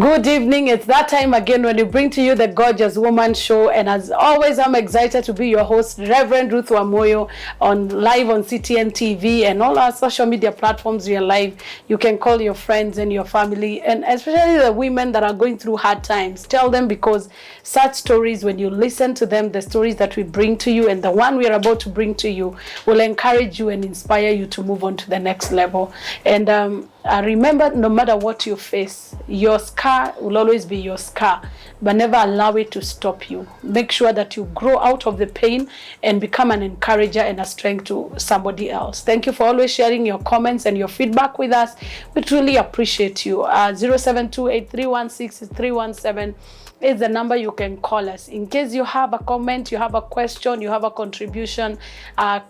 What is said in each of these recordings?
Good evening. It's that time again when we bring to you the Gorgeous Woman Show. And as always, I'm excited to be your host, Reverend Ruth Wamoyo, live on CTN TV and all our social media platforms. We are live. You can call your friends and your family, and especially the women that are going through hard times. Tell them, because such stories, when you listen to them, the stories that we bring to you and the one we are about to bring to you will encourage you and inspire you to move on to the next level. And remember, no matter what you face, your scar will always be your scar, but never allow it to stop you. Make sure that you grow out of the pain and become an encourager and a strength to somebody else. Thank you for always sharing your comments and your feedback with us. We truly appreciate you. 0728316317 is the number you can call us. In case you have a comment, you have a question, you have a contribution,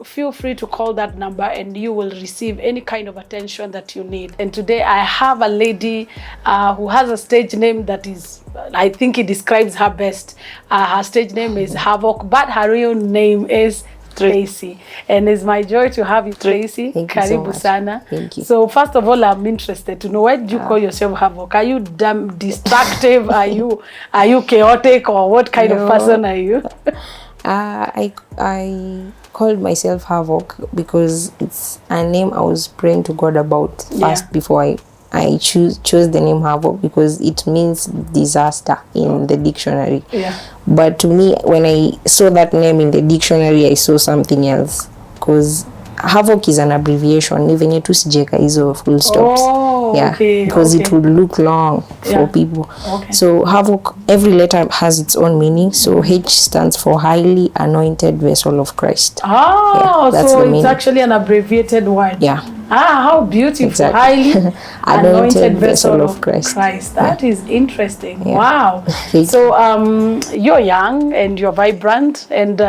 feel free to call that number and you will receive any kind of attention that you need. And today I have a lady who has a stage name that is, I think it describes her best. Her stage name is Havoc, but her real name is Tracy. And it's my joy to have you, Tracy. Thank you so much. Sana. Thank you. So first of all, I'm interested to know, why did you call yourself Havoc? Are you damn destructive? Are you chaotic, or what kind of person are you? I called myself Havoc because it's a name I was praying to God about first before I chose the name Havoc, because it means disaster in the dictionary. Yeah. But to me, when I saw that name in the dictionary, I saw something else, because Havoc is an abbreviation, even tusijeka hizo full stops. Because it would look long for people. So Havoc, every letter has its own meaning. So H stands for highly anointed vessel of Christ. That's so it's actually an abbreviated word. How beautiful. Exactly. Highly anointed vessel of Christ. That is interesting. Wow. So you're young and you're vibrant, and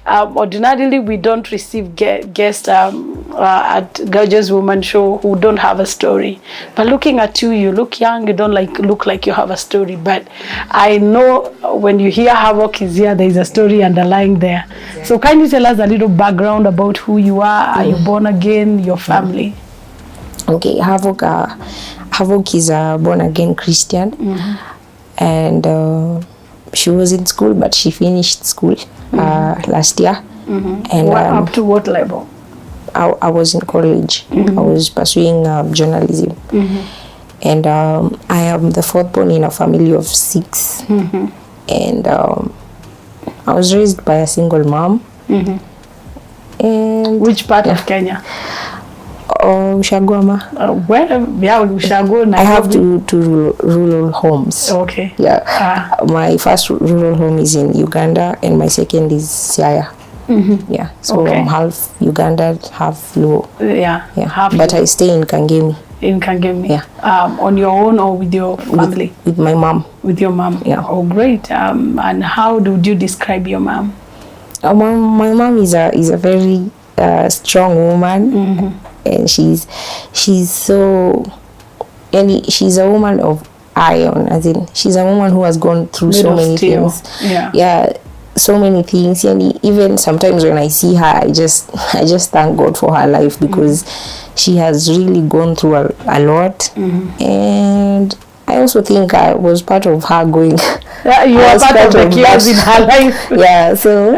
ordinarily we don't receive guests at Gorgeous Woman Show who don't have a story. But looking at you, you look young, you don't look like you have a story. But I know when you hear Havoc is here, there is a story underlying there. So can you tell us a little background about who you are? Are you born again? Your family? Okay, Havoc is a born again Christian, and she was in school, but she finished school last year. And up to what level? I was in college. I was pursuing journalism, and I am the fourth born in a family of 6, and I was raised by a single mom. And which part of Kenya? Ushagoma. Ushago. I have two rural homes. Okay. My first rural home is in Uganda, and my second is Siaya. So I'm half Uganda, half Luo. But I stay in Kangemi. In Kangemi. On your own or with your family? With my mom. With your mom. Oh, great. And how would you describe your mom? My mom is a very strong woman, and she's so, and she's a woman of iron, as in she's a woman who has gone through so many things. So many things, and even sometimes when I see her, I just thank God for her life, because she has really gone through a lot, and I also think I was part of her going. You are part of the chaos in her life. So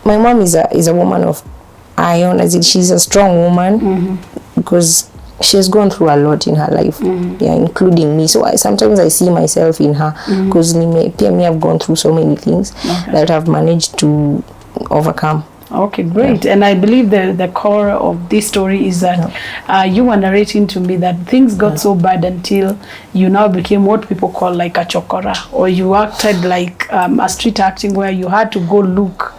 my mom is a woman of iron, as in she's a strong woman, because she has gone through a lot in her life, including me. So sometimes I see myself in her, because me I've gone through so many things that I've managed to overcome. Okay, great. And I believe the core of this story is that you were narrating to me that things got so bad until you now became what people call like a chokora, or you acted like a street acting, where you had to go look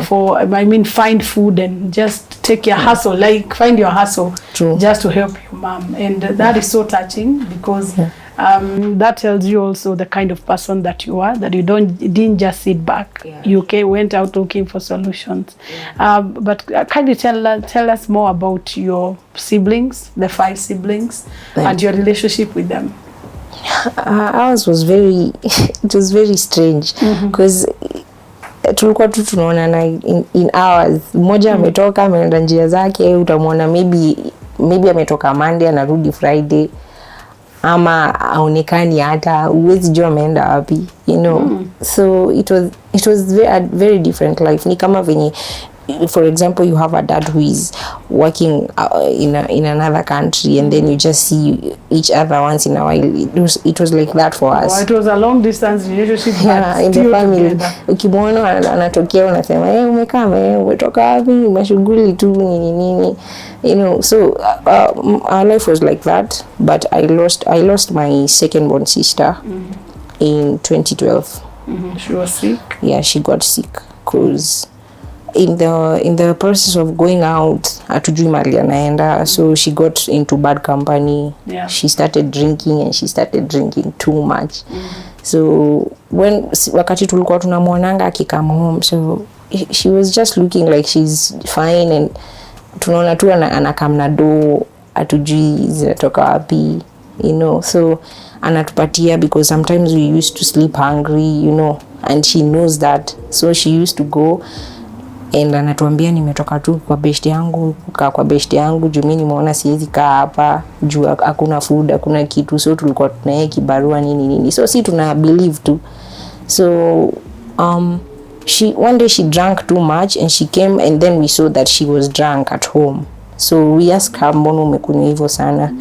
for, find food and just take your hustle, like find your hustle just to help your mom. And that is so touching, because that tells you also the kind of person that you are, that you didn't just sit back. You went out looking for solutions. But can you tell us more about your siblings, the 5 siblings, and your relationship with them? Ours was very it was very strange, because tulikuwa tu tunaonana in hours. Mmoja ametoka ameenda njia zake, utamwona maybe ametoka Monday anarudi Friday. ama aonekani hata huwezi jua ameenda wapi, you know. So it was a very different life. Ni kama venye, for example, you have a dad who is working in another country, and then you just see each other once in a while. It was like that for us. It was a long distance relationship, yeah, but in still the family. together. Ukimwona anatokea unasema umekaa umetoka wapi, mashughuli tu nini, you know. So our life was like that, but I lost my second born sister in 2012. She was sick. Yeah, she got sick because in the process of going out, hatujui mali anaenda, so she got into bad company. Yeah. She started drinking, and she started drinking too much. So wakati tulikuwa tunamwonanga akikama home, so she was just looking like she's fine, and tunaona tu anakam na do, hatujui zinatoka wapi, you know. So anatupatia, because sometimes we used to sleep hungry, you know, and she knows that. So she used to go and anatuambia nimetoka tu kwa best yangu, kwa best yangu, juu mimi nimeona siwezi kaa hapa juu hakuna food, hakuna kitu. So tulikuwa tunaye kibarua nini, so si tuna believe tu. So one day she drank too much, and she came, and then we saw that she was drunk at home. So we asked her, mbona umekunywa hivyo sana?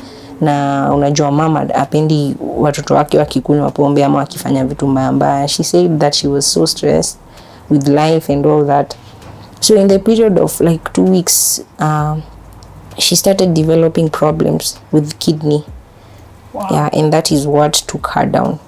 Na unajua mama apendi watoto wake wakikunywa pombe ama wakifanya vitu mbaya. She said that she was so stressed with life and all that. So in the period of like 2 weeks, she started developing problems with kidney. Wow. Yeah, and that is what took her down.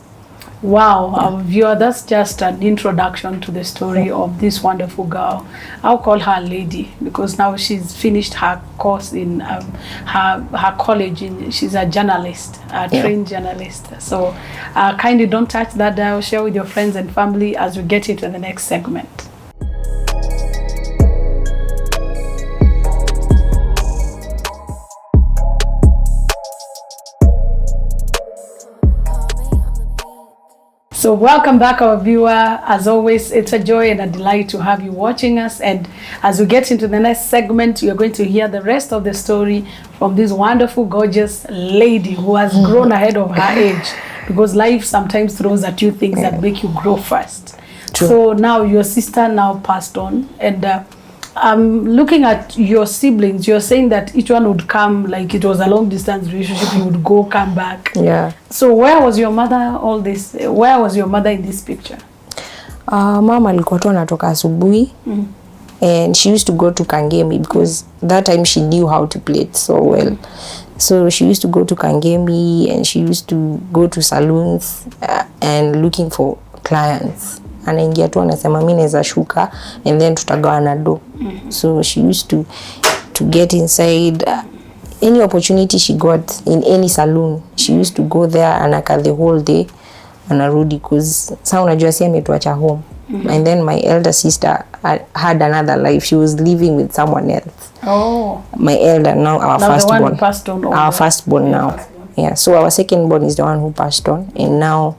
Wow, viewer, that's just an introduction to the story of this wonderful girl. I'll call her lady, because now she's finished her course in her college. She's a journalist, a trained journalist. So kindly don't touch that dial. Share with your friends and family as we get into the next segment. So welcome back, our viewer. As always, it's a joy and a delight to have you watching us. And as we get into the next segment, you're going to hear the rest of the story from this wonderful, gorgeous lady who has grown ahead of her age, because life sometimes throws at you things that make you grow fast. True. So now your sister now passed on, and looking at your siblings, you're saying that each one would come, like it was a long distance relationship, you would go, come back. Yeah. So where was your mother where was your mother in this picture? Mama alikuwa tu anatoka asubuhi, and she used to go to Kangemi, because that time she knew how to play it so well. So she used to go to Kangemi, and she used to go to saloons and looking for clients. Anaingia tu anasema mimi naweza shuka, and then tutagawana do. So she used to get inside any opportunity she got in any saloon. She used to go there, anakaa the whole day, anarudi, cause sasa unajua si ametuacha home. And then my elder sister had another life. She was living with someone else. Oh. My elder, now our firstborn. Our firstborn now. Yeah, so our secondborn is the one who passed on, and now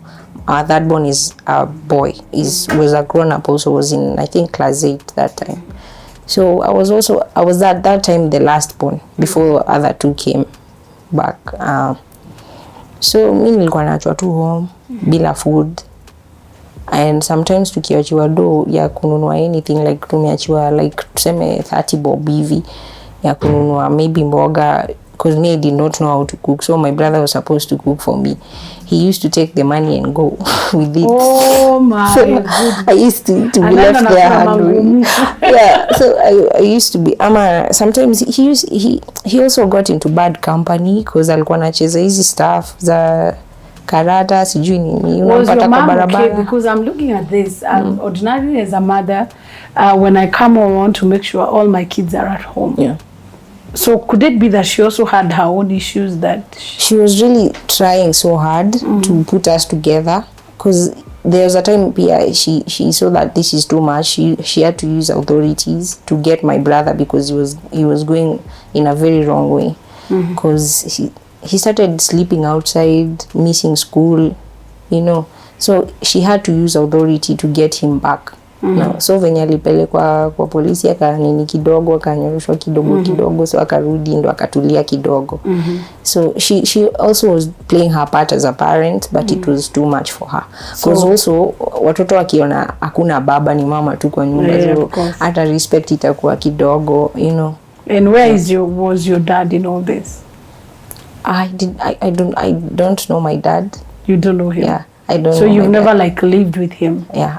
our thirdborn is a boy. Was a grown up, also was in, I think, class 8 that time. So I was at that time the last born before other two came back. So mimi nilikuwa naachwa tu home bila food, and sometimes tukiachiwa do ya kununua anything, like tumeachiwa like tuseme 30 bob hivi ya kununua maybe mboga, because me I did not know how to cook, so my brother was supposed to cook for me. He used to take the money and go with it. Oh my so goodness. I used to be left there hungry. Yeah, so I used to be sometimes he also got into bad company, because alikuwa anacheza hizi stuff za karata sijui nini, unapata kwa barabara. Okay, because I'm looking at this ordinarily as a mother, when I come home, I want to make sure all my kids are at home. Yeah. So could it be that she also had her own issues that she was really trying so hard to put us together, because there was a time she saw that this is too much. She had to use authorities to get my brother, because he was going in a very wrong way, because he started sleeping outside, missing school, you know. So she had to use authority to get him back. No, so venye alipelekwa kwa polisi akanini kidogo, akanyoroshwa kidogo, so akarudi ndo akatulia kidogo. So she also was playing her part as a parent, but it was too much for her. Because also watoto wakiona hakuna baba ni mama tu kwa nyumba, so hata respect itakuwa kidogo, you know. And where was your dad in all this? I don't know my dad. You don't know him? Yeah, I don't know. So you've never like lived with him? Yeah,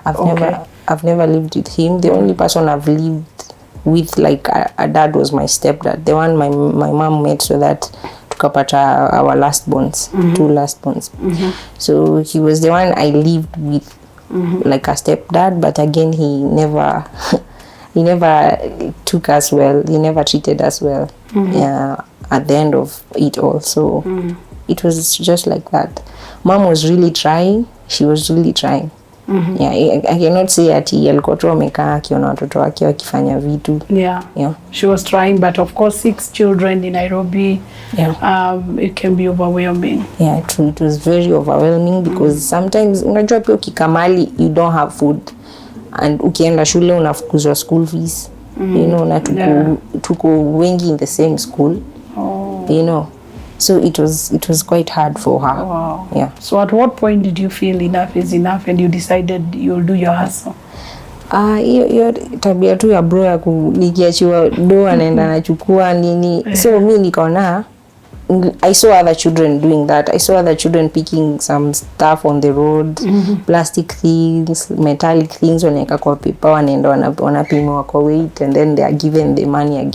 I've never lived with him. The only person I've lived with like a dad was my stepdad, the one my mom met so that tukapata our last bonds, 2 last bonds. So he was the one I lived with like a stepdad, but again he never took us well. He never treated us well. Yeah, at the end of it all. So it was just like that. Mom was really trying. She was really trying. Yeah, I cannot say ati alikuwa tu amekaa akiona watoto wake wakifanya vitu. Yeah. She was trying, but of course 6 children in Nairobi. It can be overwhelming. Yeah, true. It was very overwhelming because sometimes unajua pia ukikamali you don't have food, and ukienda shule unafukuzwa school fees. You know, na tuko wengi in the same school. You know. So it was quite hard for her. Wow. Yeah. So at what point did you feel enough is enough and you decided you'll do your hustle? Hiyo tabia tu ya bro ya kulikiachiwa do anaenda anachukua nini. So mimi nikaona I saw other children doing that. I saw other children picking some stuff on the road, plastic things, metallic things, wanaweka kwa pipa, wanaenda wanapimwa kwa weight, and then they are given the money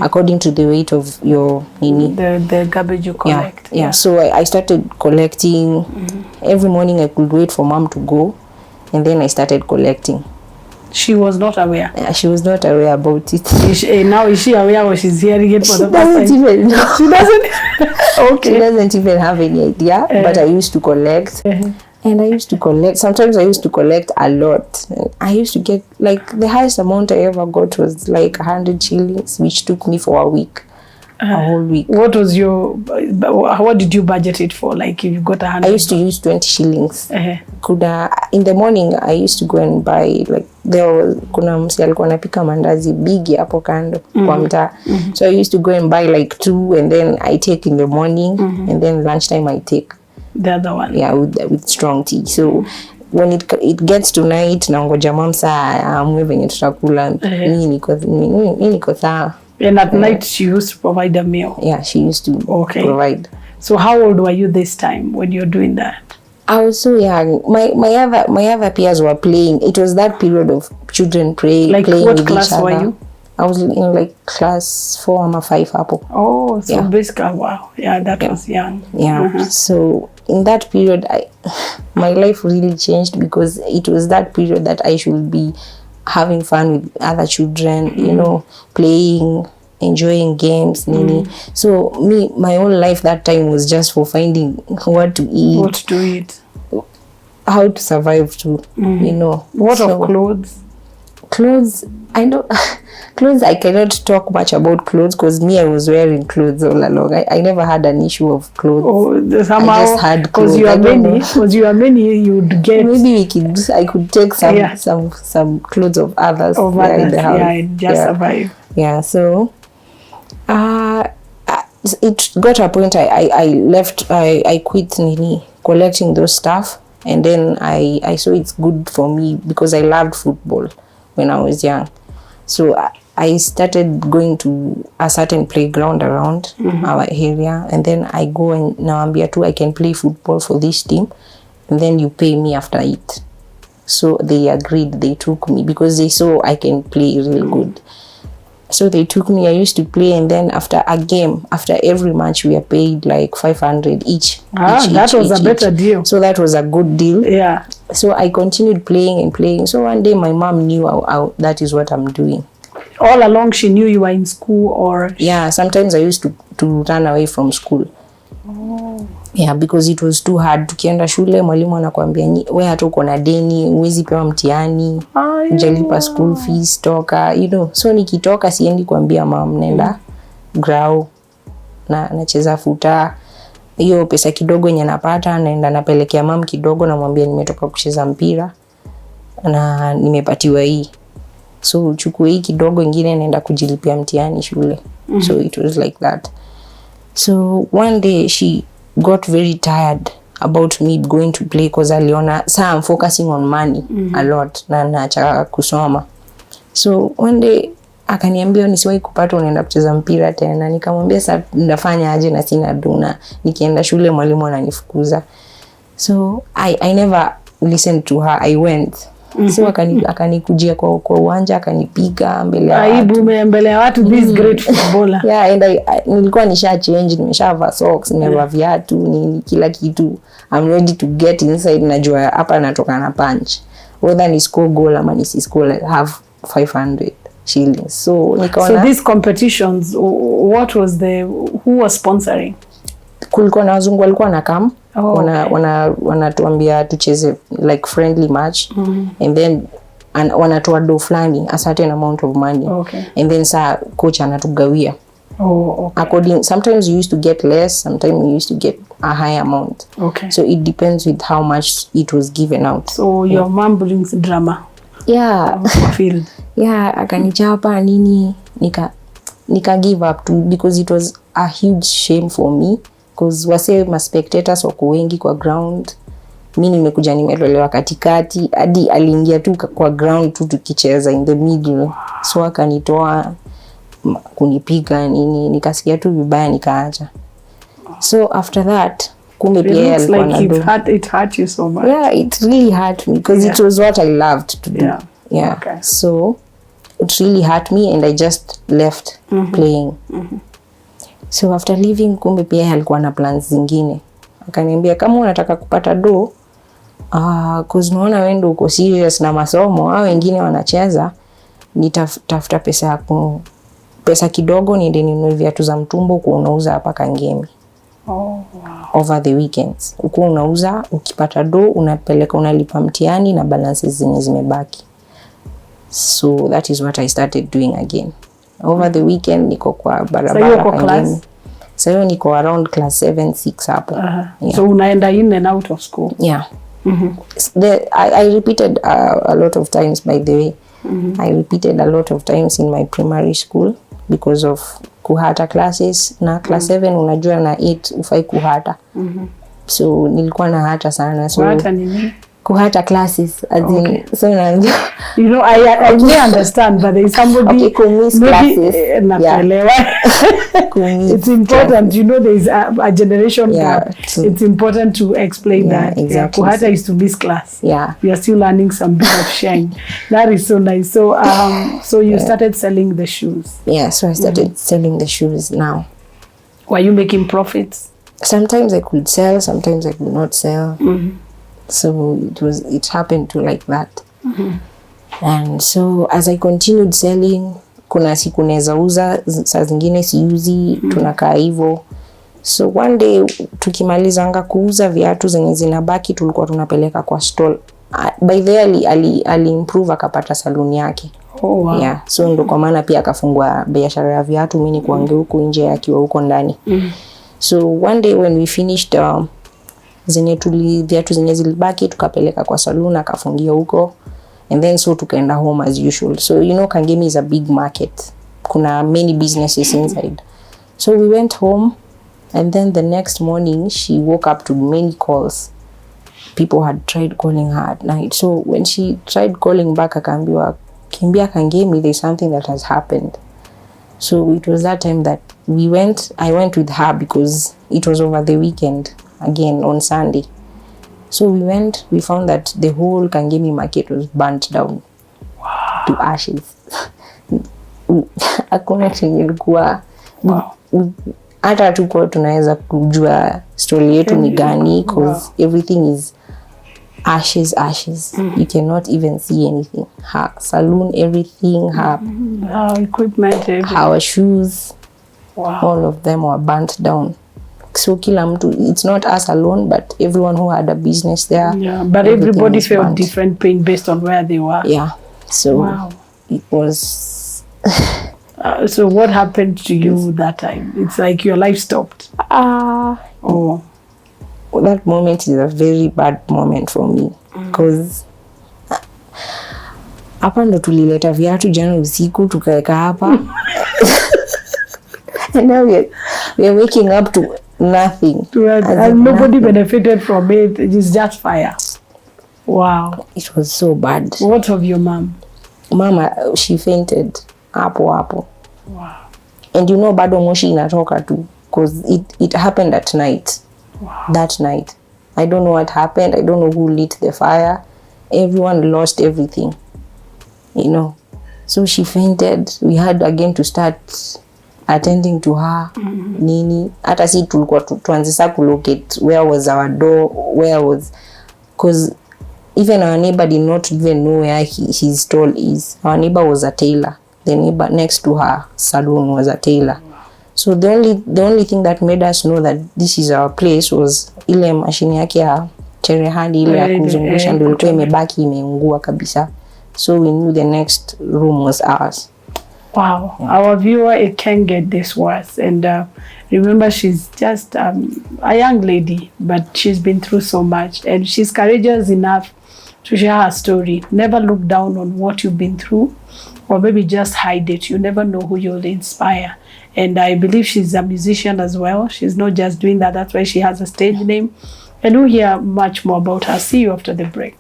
according to the weight of your nini. The garbage you collect. Yeah. So I started collecting. Every morning I could wait for mom to go, and then I started collecting. She was not aware. Yeah, she was not aware about it. Now is she aware or she's hearing it for the first time? Even know. She doesn't. Okay. She doesn't even have any idea. But I used to collect, and I used to collect. Sometimes I used to collect a lot. I used to get like the highest amount I ever got was like 100 shillings, which took me for a week. A whole week. What did you budget it for? Like if you got 100? I used to use 20 shillings. In the morning I used to go and buy like kuna msi alikuwa anapika mandazi big hapo kando kwa mtaa. So I used to go and buy like 2, and then I take in the morning, and then lunchtime I take the other one. Yeah, with strong tea. So when it gets to night, naongoja mama saa amwe venye tutakula. Mimi niko sawa. And at night she used to provide a meal. Yeah, she used to provide. So how old were you this time when you're doing that? I was so young. My other peers were playing. It was that period of children playing with each other. Like what class were you? I was in like class 4 or 5 hapo. Oh, so basically, wow. Yeah, that was young. Yeah. So in that period, my life really changed because it was that period that I should be having fun with other children, you know, playing, enjoying games, nini. So my whole life that time was just for finding what to eat, how to survive too, you know. What of clothes? Clothes, I know. Clothes, I cannot talk much about clothes because I was wearing clothes all along. I never had an issue of clothes. Oh, somehow, I just had clothes. Because you are many, you'd get. Maybe I could take some clothes of others. Of others, in the house. Yeah, just survive. Yeah, so it got a point I left. I quit collecting those stuff, and then I saw it's good for me because I loved football when I was young. So I started going to a certain playground around our area, and then I go and naambia tu I can play football for this team, and then you pay me after it. So they agreed. They took me because they saw I can play real good. So they took me. I used to play, and then after a game, after every match, we are paid like 500 each. That was a better deal. So that was a good deal. Yeah. So I continued playing and playing. So one day my mom knew how that is what I'm doing. All along she knew you were in school, or? Yeah, sometimes I used to run away from school. Oh. Yeah, because it was too hard. Tukienda shule mwalimu anakuambia wewe hata uko na deni, huwezi pewa mtihani, hujalipa school fees, toka, you know. So nikitoka siendi kuambia mom, nenda grow na nacheza futa. Hiyo pesa kidogo yenye napata naenda napelekea mom kidogo, namwambia nimetoka kucheza mpira. na nimepatiwa hii, so uchukue hii kidogo, ingine naenda kujilipia mtihani shule. So it was like that. So one day she got very tired about me going to play because aliona saa I'm focusing on money a lot na naacha kusoma. So one day akaniambia nisiwahi kupata unaenda kucheza mpira tena. Nikamwambia sasa ndafanya aje na sina duna, nikienda shule mwalimu ananifukuza. So I never listened to her. I went. So akanikujia kwa uwanja, akanipiga mbele ya watu. Aibu mbele ya watu, this great footballer. Yeah, and nilikuwa nisha change, nimeshavaa socks, nimevaa viatu, ni kila kitu. I'm ready to get inside, najua hapa natoka na punch. Whether ni score goal ama ni score, I have 500 shillings. So nikaona, so these competitions, what was who was sponsoring? Kulikuwa na wazungu walikuwa na come. Wanatuambia tucheze like friendly match, and then wanatoa do flani, a certain amount of money, and then saa coach anatugawia. According, sometimes you used to get less, sometimes you used to get a high amount. So it depends with how much it was given out. So your mom brings drama. Field. Akanichapa nini, nika give up to, because it was a huge shame for me, because wase ma spectators wako wengi kwa ground, mimi nimekuja nimelelewa katikati, hadi aliingia tu kwa ground tu tukicheza in the middle. So akanitoa kunipiga nini, nikasikia tu vibaya nikaacha. So after that, kumbe pia alikuwa na do. It hurt you so much. Yeah, it really hurt me because it was what I loved to do. So it really hurt me and I just left playing. So after leaving, kumbe pia alikuwa na plans zingine. Akaniambia kama unataka kupata do, cause naona wewe ndio uko serious na masomo, hao wengine wanacheza, nitafuta pesa kidogo niende ninunue viatu za mtumbo kwa unauza hapa Kangemi. Over the weekends. Uko unauza, ukipata do unapeleka, unalipa mtihani na balances zenye zimebaki. So that is what I started doing again. Over the weekend niko kwa barabara Kangemi. So niko around class 7, 6 hapo. So unaenda in and out of school? Yeah. I repeated a lot of times, by the way. I repeated a lot of times in my primary school because of kuhata classes. Na class 7 unajua na 8 ufai kuhata. So nilikuwa na hata sana. So kuhata nini? Kuhata classes, as in, so you know, I may understand, but there is somebody kumiss classes. It's important, you know, there is a generation gap. It's important to explain that. Exactly. Kuhata is to miss class. You are still learning some bit of shine. That is so nice. So so you started selling the shoes. So I started selling the shoes now. Were you making profits? Sometimes I could sell, sometimes I could not sell. So it happened to like that. And so as I continued selling, kuna siku naweza uza, saa zingine siuzi, tunakaa hivyo. So one day tukimalizanga kuuza viatu zenye zinabaki tulikuwa tunapeleka kwa stall. By the way ali improve, akapata saluni yake. So ndo kwa maana pia akafungua biashara ya viatu, mimi ni kuange huko nje akiwa huko ndani. So one day when we finished viatu zenye zilibaki tukapeleka kwa salon, akafungia huko, and then so tukaenda home as usual. So you know, Kangemi is a big market, kuna many businesses inside. So we went home, and then the next morning she woke up to many calls. People had tried calling her at night. So when she tried calling back, akaambiwa kimbia Kangemi, there's something that has happened. So it was that time that I went with her because it was over the weekend, again on Sunday. So we found that the whole Kangemi market was burnt down to ashes. Hakuna chenye ilikuwa. Hata tuko tunaweza kujua story yetu ni gani, because everything is ashes. You cannot even see anything. Her saloon, everything, her equipment, everything. Our shoes, all of them were burnt down. So kila mtu, it's not us alone, but everyone who had a business there. But everybody felt different pain based on where they were. So it was. So what happened to you that time? It's like your life stopped. That moment is a very bad moment for me, because hapa ndo tulileta viatu jana usiku tukaweka hapa. And now we are waking up to nothing. And nobody benefited from it. It's just fire. Wow. It was so bad. What of your mom? Mama, she fainted. Hapo. Wow. And you know, bado moshi inatoka tu. Because it happened at night. Wow. That night. I don't know what happened. I don't know who lit the fire. Everyone lost everything. You know. So she fainted. We had again to start attending to her. Nini. Hata si tulikuwa tuanze kulocate where was our door, where was... Because even our neighbor did not even know where his stall is. Our neighbor was a tailor. The neighbor next to her salon was a tailor. So the only thing that made us know that this is our place was ile mashine yake ya cherehani ile ya kuzungusha ndio ilikuwa imebaki imeungua kabisa. So we knew the next room was ours. Wow. Yeah. Our viewer, it can get this worse. And remember, she's just a young lady, but she's been through so much. And she's courageous enough to share her story. Never look down on what you've been through, or maybe just hide it. You never know who you'll inspire. And I believe she's a musician as well. She's not just doing that. That's why she has a stage name. And we'll hear much more about her. See you after the break.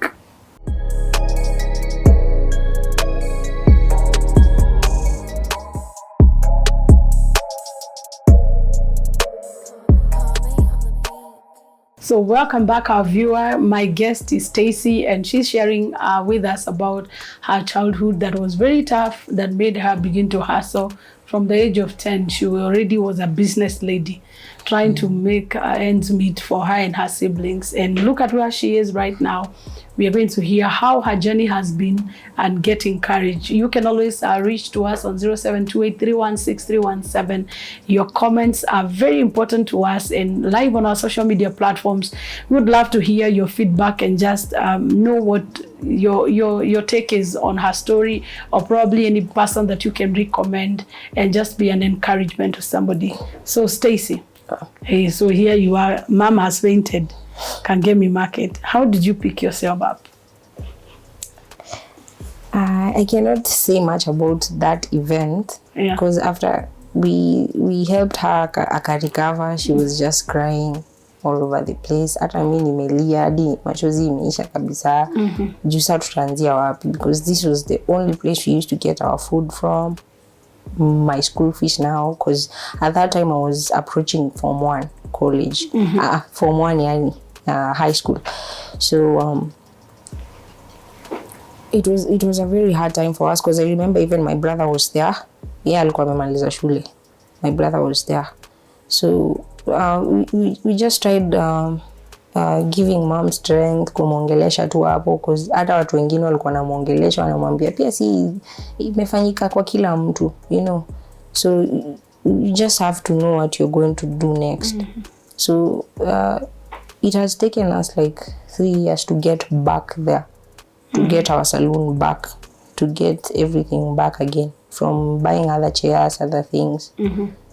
So welcome back, our viewer. My guest is Stacy, and she's sharing with us about her childhood that was very tough, that made her begin to hustle. From the age of 10, she already was a business lady, trying to make ends meet for her and her siblings. And look at where she is right now. We are going to hear how her journey has been and get encouraged. You can always reach to us on 0728316317. Your comments are very important to us, and live on our social media platforms. We would love to hear your feedback and just know what your take is on her story, or probably any person that you can recommend and just be an encouragement to somebody. So Stacy, hey, so here you are. Mom has fainted. Kangemi Market. How did you pick yourself up? I cannot say much about that event because after we helped her recover, she was just crying all over the place. Hata mimi nimelia hadi machozi imeisha kabisa. Juu sasa tutaanzia wapi, because this was the only place we used to get our food from. My school fees now, because at that time I was approaching Form 1 college. Form 1 yani high school. So it was a very hard time for us, because I remember even my brother was there. Yeah, alikuwa amemaliza shule. My brother was there. So we just tried giving mom strength, kumuongelesha tu hapo, because hata watu wengine walikuwa wanamuongelesha, wanamwambia pia si imefanyika kwa kila mtu, you know. So you just have to know what you're going to do next. So it has taken us like 3 years to get back there, to get our saloon back, to get everything back again, from buying other chairs, other things.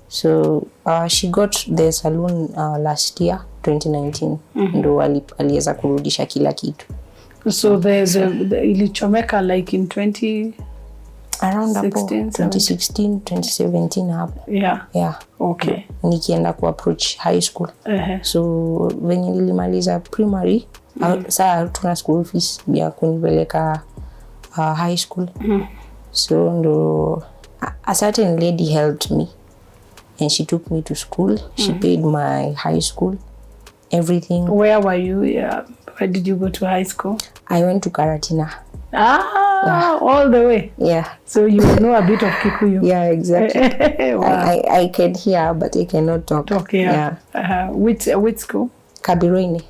So she got the saloon last year, 2019. Ndo aliweza kurudisha kila kitu. So ilichomeka like in 2016, 2017 hapo. Yeah. Okay. Nikienda ku approach high school. So when nilimaliza primary, saa tuna school fees ya kunipeleka high school. So ndo a certain lady helped me, and she took me to school. She paid my high school, everything. Where were you? Where did you go to high school? I went to Karatina. All the way. Yeah. So you know a bit of Kikuyu. Yeah, exactly. Wow. I can hear, but I cannot talk. Yeah. Which school? Kabiroini.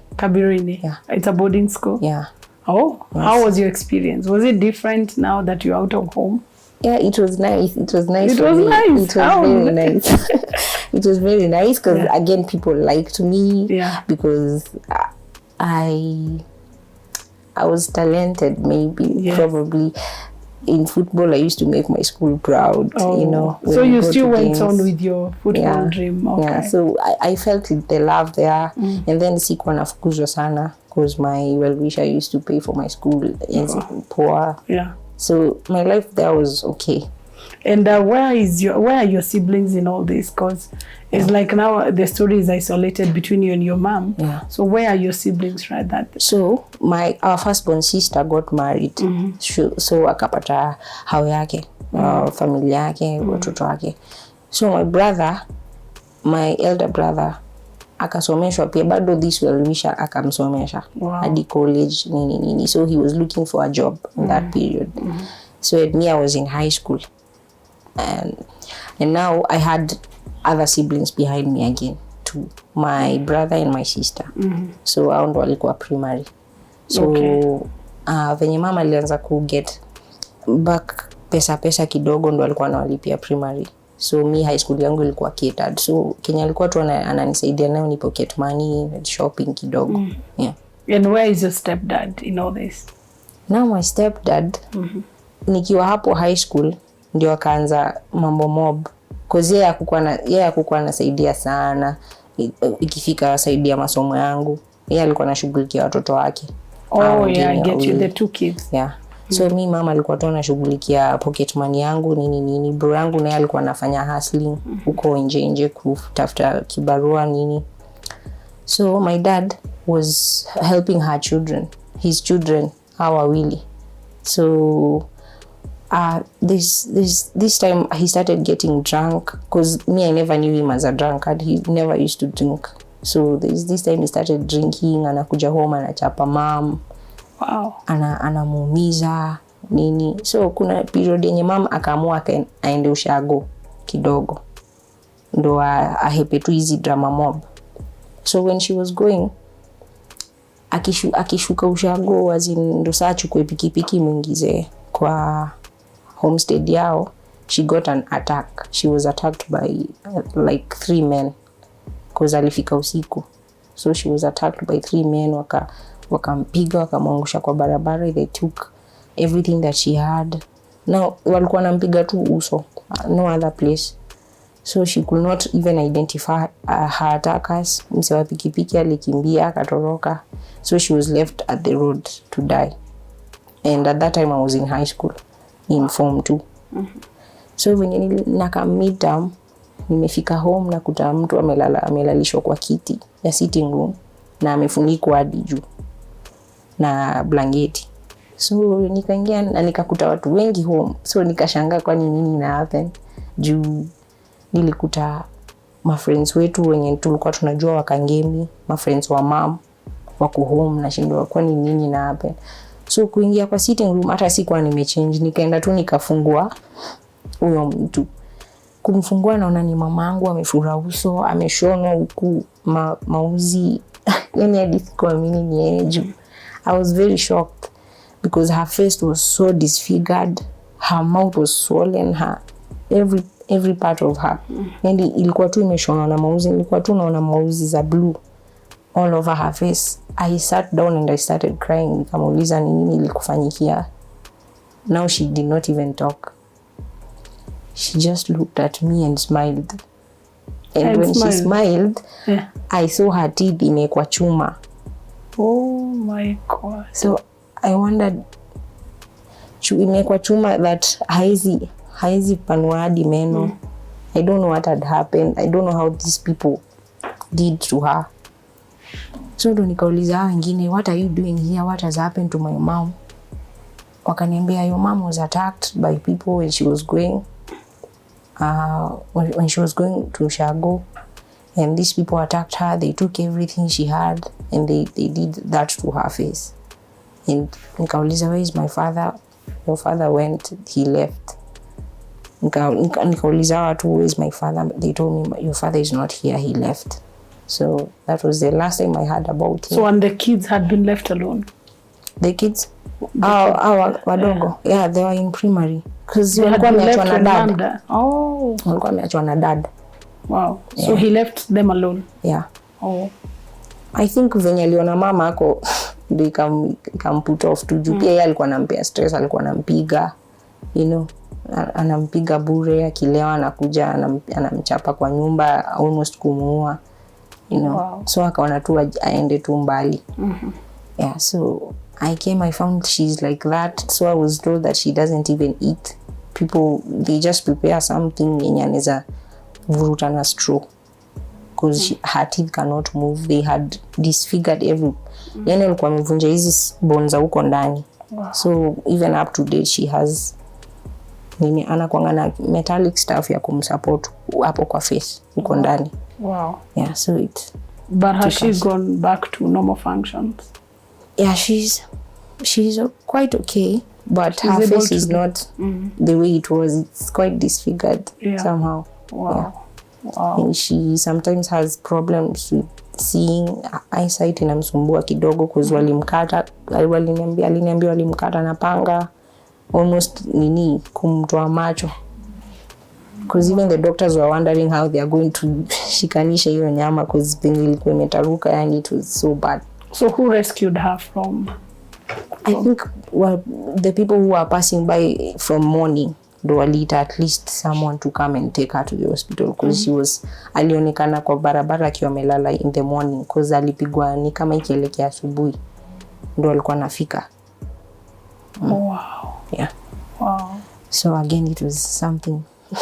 Yeah. It's a boarding school. Yeah. Oh, yes. How was your experience? Was it different now that you're out of home? Yeah, it was nice. It was nice. It was nice. It was very nice. It was very nice because again, people liked me. Yeah. Because I was talented, maybe probably. In football, I used to make my school proud. You know. So you still went on with your football dream. Okay. Yeah. So I felt the love there, and then sikuwa nafukuzwa sana because my well-wisher used to pay for my school. Poor. Yeah. So my life there was okay. And where are your siblings in all this? Because it's like now the story is isolated between you and your mom. Yeah. So where are your siblings right that? So our firstborn sister got married. So akapata hao yake, familia yake, watoto wake. So my elder brother akasomeshwa pia bado this well-wisher akamsomesha hadi college nini. So he was looking for a job in that period. So at me I was in high school. And now I had other siblings behind me again too, my brother and my sister. So hao ndo walikuwa primary. So venye mama alianza ku get back pesa kidogo ndo alikuwa anawalipia primary. So me high school yangu ilikuwa catered. So Kenya alikuwa tu ananisaidia nayo ni pocket money, shopping kidogo. Yeah. And where is your stepdad in all this? Now my stepdad, nikiwa hapo high school ndio akaanza mambo mob. Cause yeye hakukuwa anasaidia sana ikifika saidia masomo yangu. Yeye alikuwa anashughulikia watoto wake. Yeah, I get you, the 2 kids. Yeah. So mi mama alikuwa tu anashughulikia pocket money yangu nini. Bro yangu naye alikuwa anafanya hustling huko nje kutafuta kibarua nini. So my dad was helping his children hawa wawili. So this time he started getting drunk because me I never knew him as a drunkard. He never used to drink. So this time he started drinking, anakuja home anachapa mom. Wow. Anamuumiza nini. So kuna period yenye mama akaamua aende ushago kidogo ndo ahepe tu hizi drama mob. So when she was going akishuka ushago ndo saa chukue pikipiki mwingize kwa homestead yao, she got an attack. She was attacked by like 3 men because alifika usiku. So she was attacked by 3 men wakampiga wakamwangusha kwa barabara. They took everything that she had. Now walikuwa wanampiga tu uso, no other place. So she could not even identify her attackers. Mse wa pikipiki alikimbia akatoroka. So she was left at the road to die. And at that time I was in high school in form 2. So when naka midterm nimefika home nakuta mtu amelalishwa kwa kiti ya sitting room na amefunikwa hadi juu na blanketi. So nikaingia na nikakuta watu wengi home. So nikashangaa kwa nini na happen. Juu nilikuta my friends wetu wenye tulikuwa tunajua wakangemi, my friends wa mom wako home na shindwa kwa nini na happen. So kuingia kwa sitting room hata sikuwa nimechange, nikaenda tu nikafungua huyo mtu. Kumfungua naona ni mamangu amefura uso, ameshonwa huku mauzi. Yani hadithi kwa mimi ni yeye. I was very shocked because her face was so disfigured, her mouth was swollen, her every part of her. Yani ilikuwa tu imeshonwa na mauzi, ilikuwa tu naona mauzi za blue all over her face. I sat down and I started crying. Nikamuuliza nini ilikufanyikia. Now she did not even talk. She just looked at me and smiled. And when she smiled, I saw her teeth imekwa chuma. Oh my God. So I wondered, imekwa chuma that haizi panua hadi meno. I don't know what had happened. I don't know how these people did to her. So ndo nikauliza wengine, what are you doing here? What has happened to my mom? Wakaniambia, your mom was attacked by people when she was going to Shago, and these people attacked her. They took everything she had and they did that to her face. And nikauliza, where is my father? Your father went, he left. Nikauliza watu, where is my father? They told me, your father is not here, he left. So that was the last time I heard about him. So and the kids had been left alone? The kids? Wadogo. Yeah, they were in primary. Because walikuwa wameachwa na dad. Oh. Walikuwa wameachwa na dad. Wow. So he left them alone? Yeah. Oh. I think venye aliona mama ako they come put off to juu. Pia yeye alikuwa anampea stress, alikuwa anampiga. You know, anampiga bure, akilewa anakuja anamchapa kwa nyumba, almost kumuua. You know. Wow. So akaona tu aende tu mbali. Yeah, so I came, I found she's like that. So I was told that she doesn't even eat. People, they just prepare something yenye anaweza vuruta na straw. Because her teeth cannot move. They had disfigured every. Yani alikuwa amevunja hizi bones za huko ndani. So even up to date she has anakuanga na metallic stuff ya kumsupport hapo kwa face huko ndani. Wow. Yeah, so it. But has she gone back to normal functions? Yeah, she's quite okay, but her face is not the way it was. It's quite disfigured somehow. Wow. Yeah. Wow. And she sometimes has problems with seeing. Eyesight inamsumbua kidogo because aliniambia walimkata na panga almost kumtoa macho. Because even the doctors were wondering how they are going to shikanisha hiyo nyama because penye ilikuwa imetaruka, and it was so bad. So who rescued her from? I think the people who were passing by from morning, ndo waliita at least someone to come and take her to the hospital because she was alionekana kwa barabara akiwa amelala in the morning because alipigwa ni kama ikielekea asubuhi ndo alikuwa nafika. Wow. Yeah. Wow. So again it was something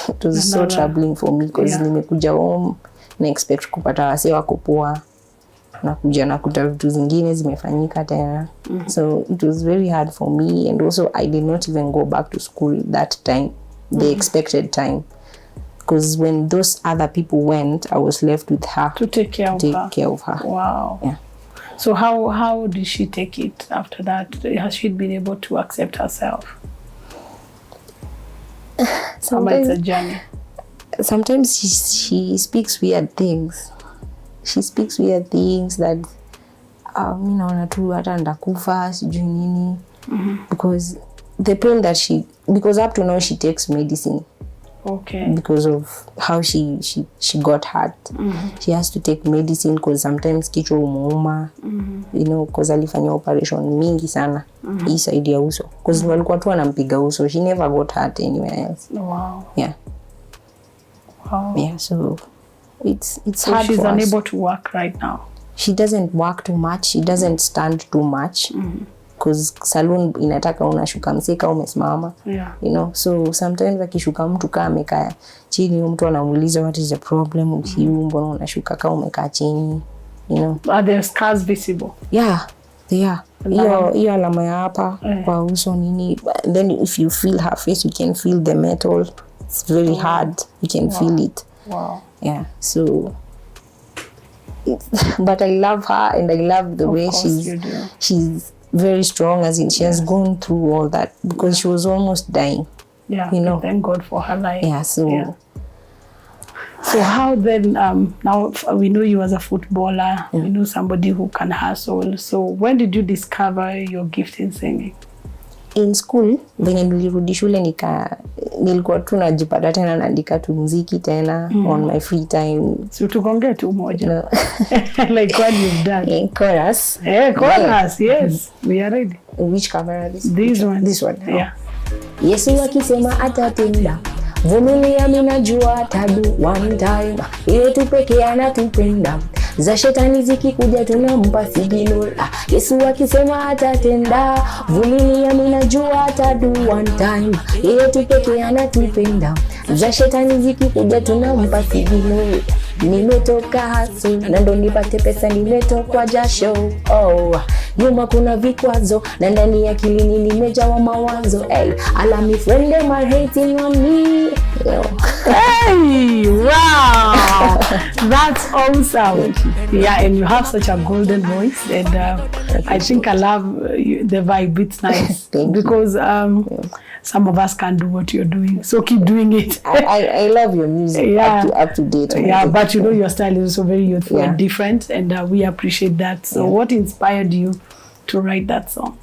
it was so troubling for me because nimekuja home na expect kupata wase wako poa na kuja na kuta vitu zingine zimefanyika tena. So it was very hard for me, and also I did not even go back to school that time, the expected time, because when those other people went I was left with her to take care of her. Wow. Yeah. So how did she take it after that? Has she been able to accept herself? Sometimes it's a journey. Sometimes she speaks weird things. She speaks weird things that mimi naona tu hata ndakufa sijui nini. Because the pain that because up to now she takes medicine. Okay. Because of how she got hurt. She has to take medicine because sometimes kichwa umuuma. You know, because alifanya operation mingi sana. Hii side ya uso. Because walikuwa tu wanampiga uso. She never got hurt anywhere else. Wow. Yeah. Wow. Yeah, so it's so hard she's for unable us. to work right now. She doesn't work too much. She doesn't stand too much. Because salon inataka unashuka msika umesimama. Yeah. You know, so sometimes akishuka mtu kama amekaa chini, mtu anamuuliza what is the problem with you, mbona unashuka kama umekaa chini, you know. Are there scars visible? Yeah, they are. Hiyo alama ya hapa kwa uso nini. Then if you feel her face, you can feel the metal. It's very hard. You can feel it. Wow. Yeah, so but I love her, and I love the way she's very strong, as in she has gone through all that because she was almost dying. Yeah, you know. Thank God for her life. Yeah, so. Yeah. So how then, now we know you as a footballer, we know somebody who can hustle. So when did you discover your gift in singing? In school, venye nilirudi shule nilikuwa tu najipata tena naandika tu muziki tena on my free time. So tukonge tu moja. No. Like what you've done. In chorus. Chorus, yes. We are ready. Which camera this? This one. This one. Yeah. Yesu akisema atatenda. Vumilia mimi najua atadu one time. Yeye tu pekee anatupenda. Za shetani zikikuja tunampa sigino. Yesu akisema atatenda. Vumilia mimi najua atadu one time. Yeye tu pekee anatupenda. Za shetani zikikuja tunampa sigino. Nimetoka haso na ndo nipate pesa, nimetoka jasho. Nyuma kuna vikwazo na ndani ya akili nimejawa mawazo. Allow me friend them are hating on me. Hey, wow. That's awesome. Yeah, and you have such a golden voice, and I think I love the vibe. It's nice because some of us can't do what you're doing, so keep doing it. I love your music. Up to date. Yeah, but you know your style is also very youthful and different, and we appreciate that. So what inspired you to write that song?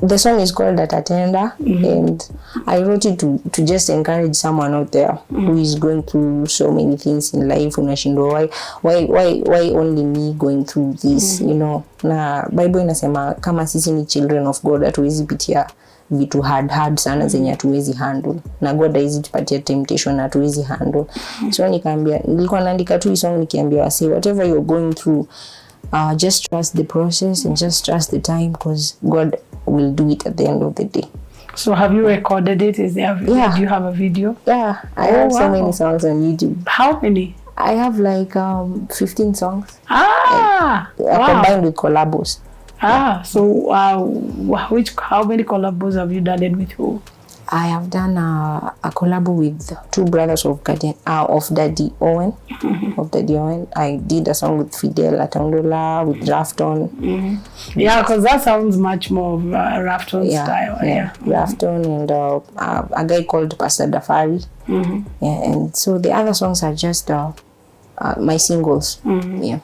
The song is called Atatenda, and I wrote it to just encourage someone out there who is going through so many things in life. Unashindwa, why only me going through this, you know. Na Bible inasema kama sisi ni children of God hatuwezi pitia vitu hard sana zenye hatuwezi handle, na God haizi tupatia temptation na hatuwezi handle. So nilikuwa naandika tu hii song nikiambia wasi whatever you're going through, just trust the process and just trust the time, because God will do it at the end of the day. So have you recorded it? Is there a video? Yeah. Do you have a video? Yeah, I have so many songs on YouTube. How many? I have like 15 songs. Wow. Combined with collabos. So how many collabos have you done it with who? I have done a collab with two brothers of Daddy Owen. Of Daddy Owen. I did a song with Fidel Atandola, with Rafton. Yeah, because that sounds much more of Rafton style. Yeah. Rafton and a guy called Pastor Dafari. And so the other songs are just my singles. Yeah.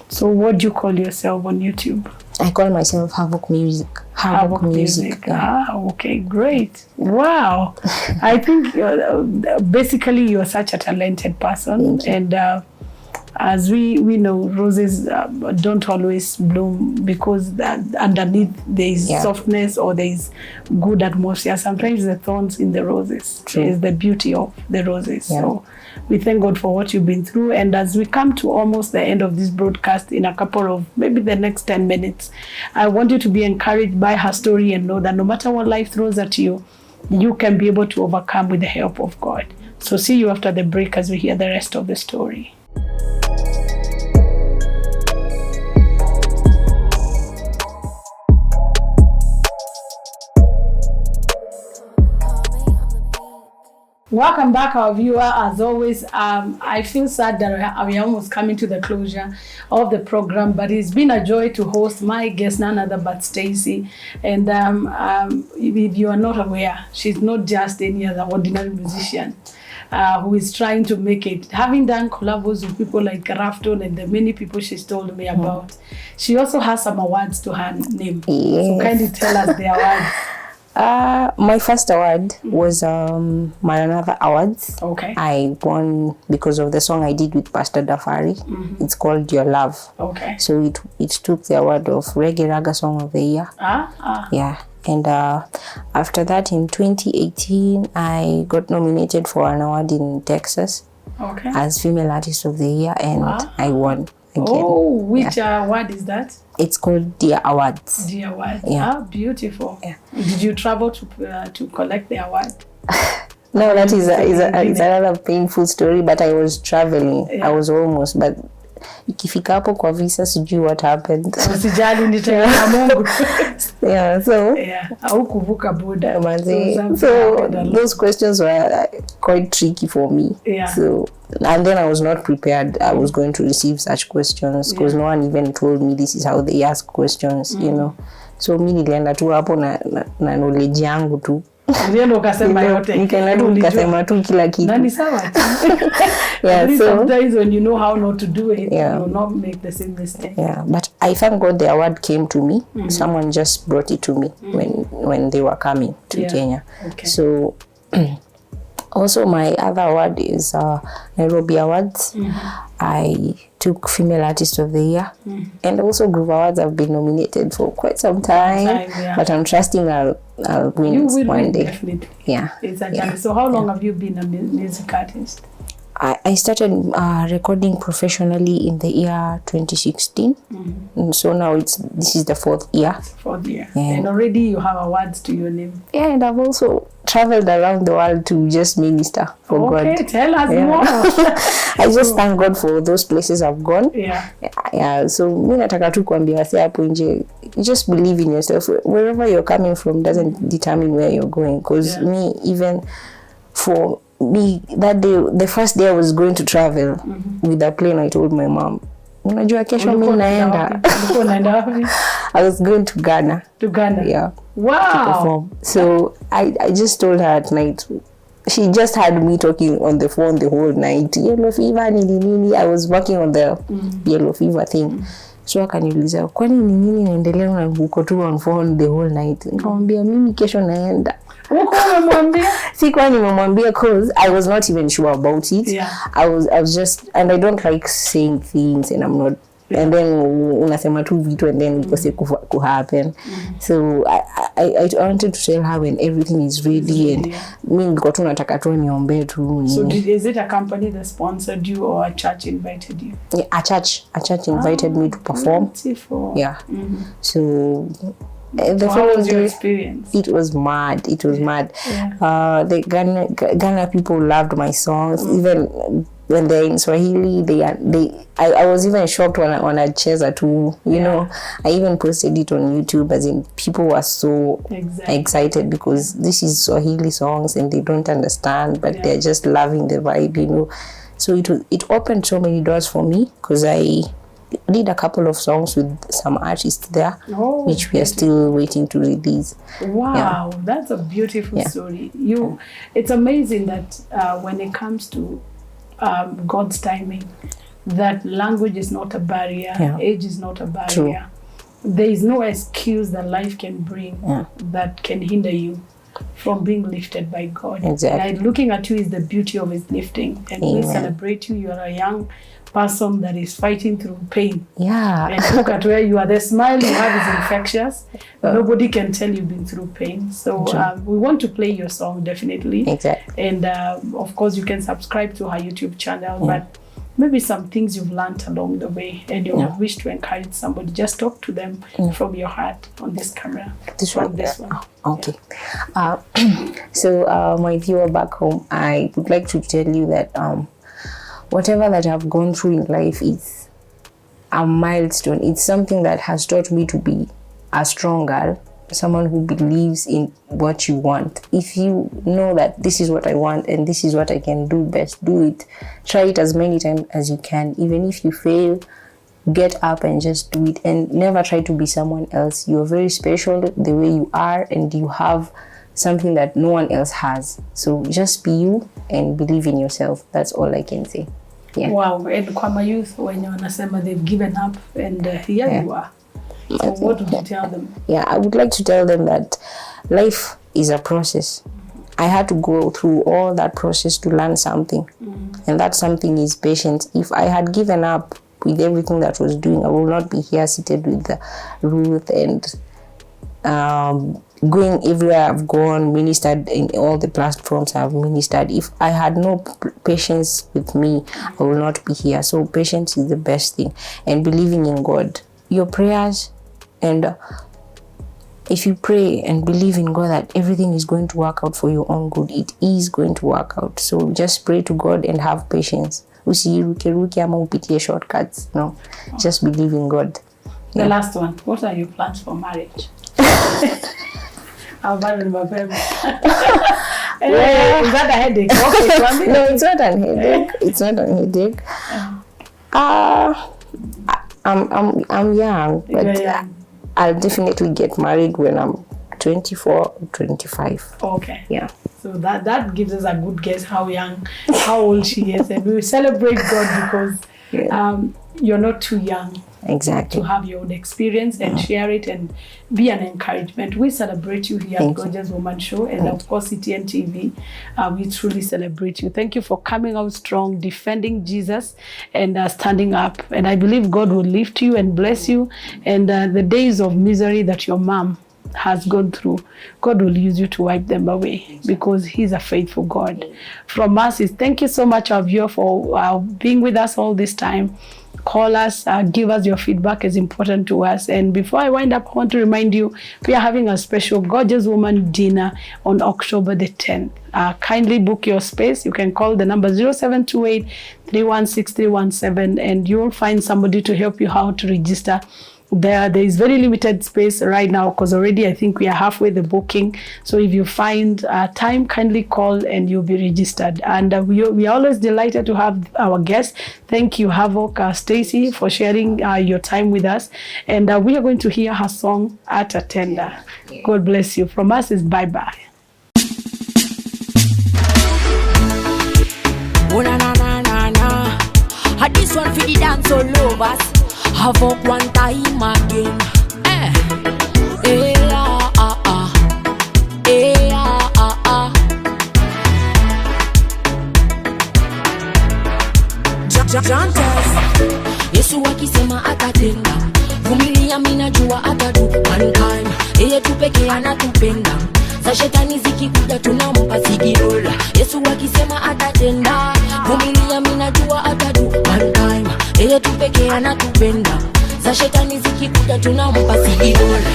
So what do you call yourself on YouTube? I call myself Havoc Music. Havoc Music. Yeah. Okay, great. Wow. I think basically you're such a talented person. And as we know, roses don't always bloom because underneath there is softness or there is good atmosphere. Sometimes the thorns in the roses is the beauty of the roses. Yeah. So we thank God for what you've been through. And as we come to almost the end of this broadcast in a couple of, maybe the next 10 minutes, I want you to be encouraged by her story and know that no matter what life throws at you, you can be able to overcome with the help of God. So see you after the break as we hear the rest of the story. Welcome back, our viewer. As always, I feel sad that we are almost coming to the closure of the program, but it's been a joy to host my guest, none other but Stacy. And if you are not aware, she's not just any other ordinary musician who is trying to make it. Having done collabos with people like Rafton and the many people she's told me about, she also has some awards to her name. Yes. So kindly tell us the awards. My first award was Maranatha Awards. Okay. I won because of the song I did with Pastor Dafari. It's called Your Love. Okay. So it took the award of Reggae Raga Song of the Year. Yeah. And after that, in 2018, I got nominated for an award in Texas as Female Artist of the Year, and I won. Again. Oh, which award is that? It's called Dear Awards. Dear Awards. Yeah. Beautiful. Yeah. Did you travel to collect the award? No, that is another painful story, but I was traveling. Yeah. I was almost, but ikifika hapo kwa visa sijui what happened. Usijali nitaenda Mungu. Yeah, so au kuvuka boda. So those questions were quite tricky for me. Yeah. So and then I was not prepared. I was going to receive such questions because no one even told me this is how they ask questions, you know. So mimi nilienda tu hapo na knowledge yangu tu. Ndio ukasema yote. Nikasema tu kila kitu. Nani sawa? Yeah, so sometimes when you know how not to do it, you will not make the same mistake. Yeah, but I thank God the award came to me. Someone just brought it to me when they were coming to Kenya. Okay. So also my other award is Nairobi Awards. I took Female Artist of the Year. And also Groove Awards I've been nominated for quite some time. But I'm trusting I'll win one day. Definitely. Yeah. It's a journey. So how long have you been a music artist? I started recording professionally in the year 2016. And so now this is the fourth year. Fourth year. Yeah. And already you have awards to your name. Yeah, and I've also traveled around the world to just minister for God. Okay, tell us more. I just thank God for those places I've gone. Yeah. So mimi nataka tu kuambia wase hapo nje, just believe in yourself. Wherever you're coming from doesn't determine where you're going. Because me, even for me, that day, the first day I was going to travel with a plane, I told my mom, unajua kesho mimi naenda. I was going to Ghana. To Ghana? Yeah. Wow. To perform. So I just told her at night. She just had me talking on the phone the whole night. Yellow fever, nini. I was working on the yellow fever thing. So akaniuliza, kwani ni nini naendelea na uko tu on phone the whole night? Nikamwambia mimi kesho naenda. Uko umemwambia? Sikuwa nimemwambia cause I was not even sure about it. Yeah. I was just, and I don't like saying things and I'm not and then unasema tu vitu and then ikose kuhappen. So I wanted to tell her when everything is ready, and mimi nilikuwa tu nataka tu niombe tu. So is it a company that sponsored you or a church invited you? Yeah, a church invited me to perform. Beautiful. Yeah. So how was your experience? It was mad. Yeah. The Ghana people loved my songs. Even when they're in Swahili, I was even shocked when I cheza too. You know, I even posted it on YouTube, as in people were so excited because this is Swahili songs and they don't understand, but they're just loving the vibe, you know. So it opened so many doors for me, because I did a couple of songs with some artists there, which we are still waiting to release. Wow, that's a beautiful story. It's amazing that when it comes to God's timing, that language is not a barrier, age is not a barrier. True. There is no excuse that life can bring that can hinder you from being lifted by God. Exactly. And looking at you is the beauty of His lifting, and we celebrate you. You are a young person that is fighting through pain. Yeah. And look at where you are. The smile you have is infectious. Nobody can tell you've been through pain. So we want to play your song, definitely. Exactly. And of course, you can subscribe to her YouTube channel, but maybe some things you've learned along the way and you wish to encourage somebody. Just talk to them from your heart on this camera. This one. Okay. So my viewer back home, I would like to tell you that whatever that I've gone through in life is a milestone. It's something that has taught me to be a strong girl, someone who believes in what you want. If you know that this is what I want and this is what I can do best, do it. Try it as many times as you can. Even if you fail, get up and just do it, and never try to be someone else. You're very special the way you are, and you have something that no one else has. So just be you and believe in yourself. That's all I can say. Yeah. Wow. And kwa my youth, when you wanasema they've given up, and here you are. So what would you tell them? Yeah, I would like to tell them that life is a process. I had to go through all that process to learn something. And that something is patience. If I had given up with everything that I was doing, I would not be here seated with Ruth and going everywhere I've gone, ministered in all the platforms I've ministered. If I had no patience with me, I will not be here. So patience is the best thing, and believing in God. Your prayers, and if you pray and believe in God that everything is going to work out for your own good, it is going to work out. So just pray to God and have patience. Usiruke ama upitie shortcuts. No, just believe in God. The last one. What are your plans for marriage? Is that a headache? Okay, no, it's not a headache. It's not a headache. I'm young, but I'll definitely get married when I'm 24, 25. Okay. Yeah. So that gives us a good guess how old she is, and we will celebrate God because you're not too young. Exactly. To have your own experience and share it and be an encouragement. We celebrate you here at Gorgeous Woman Show, and of course CTN TV. We truly celebrate you. Thank you for coming out strong, defending Jesus, and standing up. And I believe God will lift you and bless you. And the days of misery that your mom has gone through, God will use you to wipe them away, because He's a faithful God. From us is thank you so much, our viewer, for being with us all this time. Call us, give us your feedback, is important to us. And before I wind up, I want to remind you, we are having a special Gorgeous Woman dinner on October the 10th. Kindly book your space. You can call the number 0728 316 317, and you will find somebody to help you how to register. There is very limited space right now, because already I think we are halfway the booking. So if you find time, kindly call and you'll be registered. And we are always delighted to have our guests. Thank you, Havoc, Stacy, for sharing your time with us. And we are going to hear her song, At a Tender. God bless you. From us is bye-bye. Oh, na na na na na. This one for the dance all lovers. Havoc one time again. Yesu akisema atatenda, vumilia mimi najua atadu. One time, yeye tu pekee anatupenda. Za shetani zikikuja tunampa sigirola. Yesu akisema atatenda, vumilia mimi najua atadu. One time, yeye tu pekee anatupenda. Za shetani zikikuja tunampa sigirola.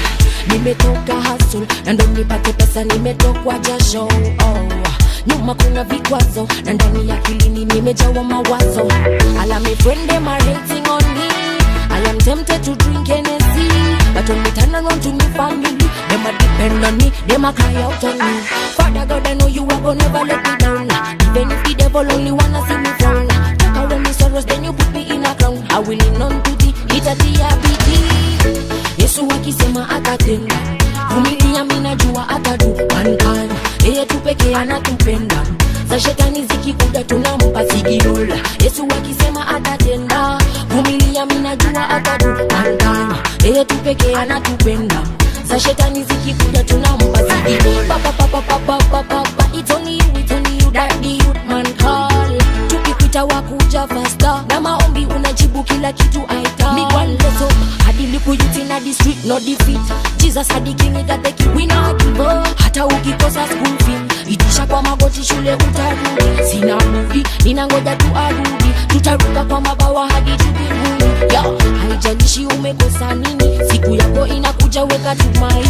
Nimetoka hustle na ndo nipate pesa, nimetokwa jasho. Nyuma kuna vikwazo na ndani ya akilini nimejawa mawazo. All of my friends them are hating on me. I am tempted to drink Hennessy, but when me turn around to me family, them a depend on me, them a cry out on me. Father God, I know you are gonna never let me down. Even if the devil only wanna see me frown. Take away my sorrows, then you put me in a crown. I will lean on to thee, itatia. Yesu akisema atatenda, vumilia mimi najua atadu. One time, yeye tu pekee anatupenda. Za shetani zikikuja tunampa sigirola. Yesu akisema atatenda, vumilia mimi najua atadu. One time, yeye tu pekee anatupenda. Za shetani zikikuja tunampa sigirola. Papa, it's only you that the youth man call. Tukipita wakuja faster, na maombi unajibu kila kitu aita. Me one leso, hadi liku youth in the street no defeat. Jesus hadi king that the king we not give up. Hata ukikosa school fee, itisha kwa magoti shule utarudi. Sina budi, ninangoja tu arudi. Tutaruka kwa mabawa hadi mbinguni. Yo, haijalishi umekosa nini, siku yako inakuja, weka tumaini.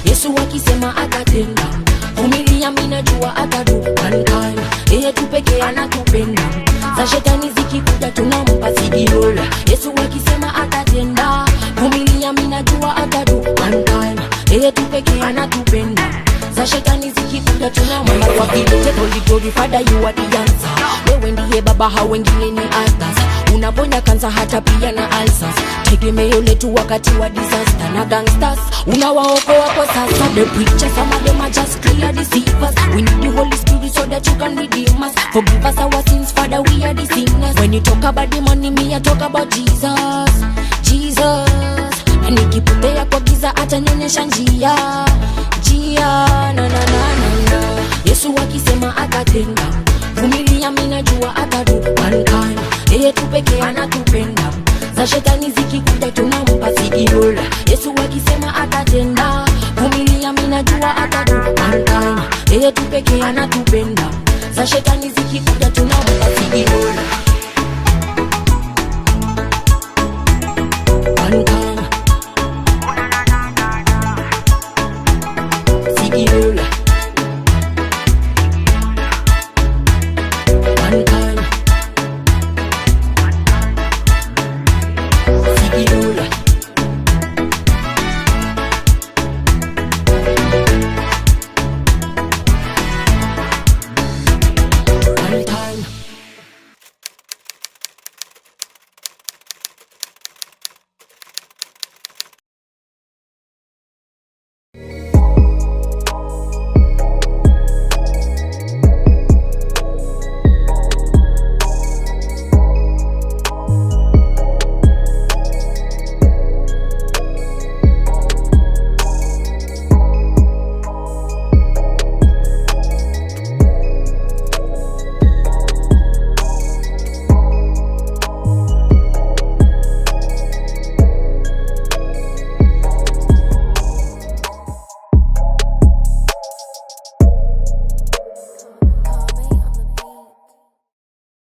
Yesu akisema atatenda, vumilia mimi najua atadu. One time, yeye tu pekee anatupenda. Za shetani zikikuja tunampa sigirola. Yesu akisema atatenda, vumilia mimi najua atadu. One time, yeye tu pekee anatupenda. Za shetani zikikuja tunampa sigirola. Holy glory Father, you are the answer. Wewe ndiye baba, hao wengine ni others. Unaponya kansa hata pia na ulcers. Tegemeo letu wakati wa disaster. Na gangsters unawaokoa kwa sasa. The preachers, some of them are just clear deceivers. We need the Holy Spirit so that you can redeem us. Forgive us our sins, Father, we are the sinners. When you talk about the money, me I talk about Jesus. Na nikipotea kwa giza atanionyesha njia. Na. Yesu akisema atatenda, vumilia mimi najua atadu. One time, yeye tu pekee anatupenda. Za shetani zikikuja tunampa sigirola. Yesu akisema atatenda, vumilia mimi najua atadu. One time, yeye tu pekee anatupenda. Za shetani zikikuja